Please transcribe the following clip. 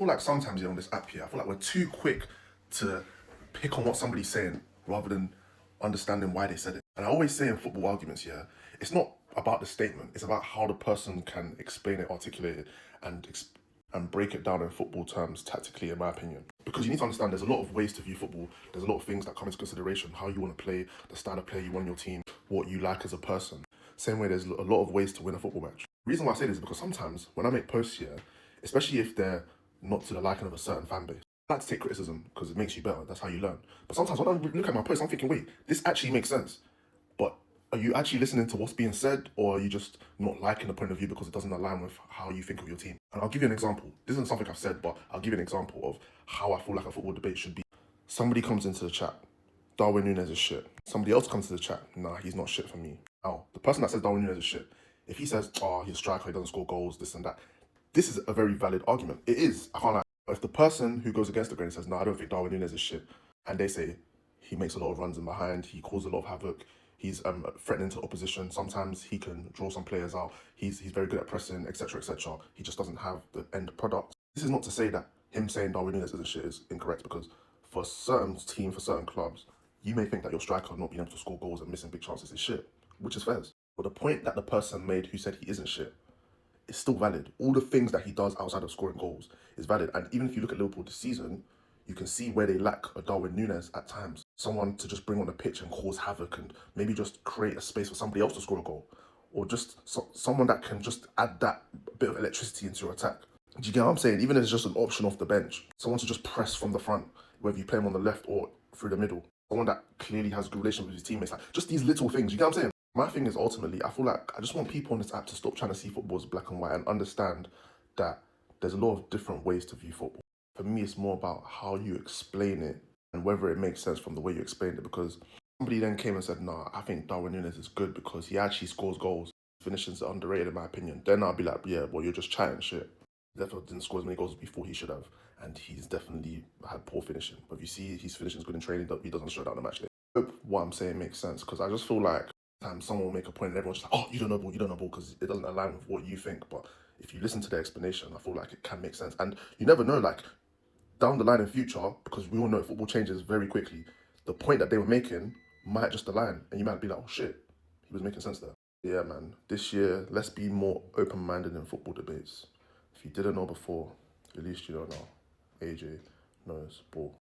feel like sometimes, on this app here, I feel like we're too quick to pick on what somebody's saying rather than understanding why they said it. And I always say in football arguments here, it's not about the statement, it's about how the person can explain it, articulate it, and break it down in football terms tactically, in my opinion. Because you need to understand there's a lot of ways to view football. There's a lot of things that come into consideration, how you want to play, the style of play you want in your team, what you like as a person. Same way, there's a lot of ways to win a football match. The reason why I say this is because sometimes when I make posts here, especially if they're not to the liking of a certain fan base, I like to take criticism because it makes you better. That's how you learn. But sometimes when I look at my post, I'm thinking, wait, this actually makes sense. But are you actually listening to what's being said, or are you just not liking the point of view because it doesn't align with how you think of your team? And I'll give you an example. This isn't something I've said, but I'll give you an example of how I feel like a football debate should be. Somebody comes into the chat, Darwin Núñez is shit. Somebody else comes to the chat, nah, he's not shit for me. Now, the person that says Darwin Núñez is shit, if he says, oh, he's a striker, he doesn't score goals, this and that, this is a very valid argument. It is, I can't lie. But if the person who goes against the grain says, no, I don't think Darwin Núñez is shit, and they say he makes a lot of runs in behind, he causes a lot of havoc, he's threatening to opposition, sometimes he can draw some players out, he's very good at pressing, etc., etc. He just doesn't have the end product. This is not to say that him saying Darwin Núñez isn't shit is incorrect, because for certain teams, for certain clubs, you may think that your striker not being able to score goals and missing big chances is shit, which is fair. But the point that the person made who said he isn't shit is still valid. All the things that he does outside of scoring goals is valid. And even if you look at Liverpool this season, you can see where they lack a Darwin Núñez at times. Someone to just bring on the pitch and cause havoc and maybe just create a space for somebody else to score a goal. Or just someone that can just add that bit of electricity into your attack. Do you get what I'm saying? Even if it's just an option off the bench. Someone to just press from the front, whether you play him on the left or through the middle. Someone that clearly has a good relationship with his teammates. Like, just these little things, you get what I'm saying? My thing is, ultimately, I feel like I just want people on this app to stop trying to see football as black and white and understand that there's a lot of different ways to view football. For me, it's more about how you explain it and whether it makes sense from the way you explained it. Because somebody then came and said, nah, I think Darwin Núñez is good because he actually scores goals. Finishings are underrated in my opinion. Then I'll be like, yeah, well, you're just chatting shit. He definitely didn't score as many goals before he should have. And he's definitely had poor finishing. But if you see his finishing is good in training, he doesn't show down the match day. I hope what I'm saying makes sense, because I just feel like someone will make a point and everyone's just like, oh, you don't know ball, because it doesn't align with what you think. But if you listen to the explanation, I feel like it can make sense. And you never know, like, down the line in future, because we all know football changes very quickly, the point that they were making might just align, and you might be like, oh shit, he was making sense there. Yeah, man, this year, let's be more open-minded in football debates. If you didn't know before, at least you know now. AJ knows ball.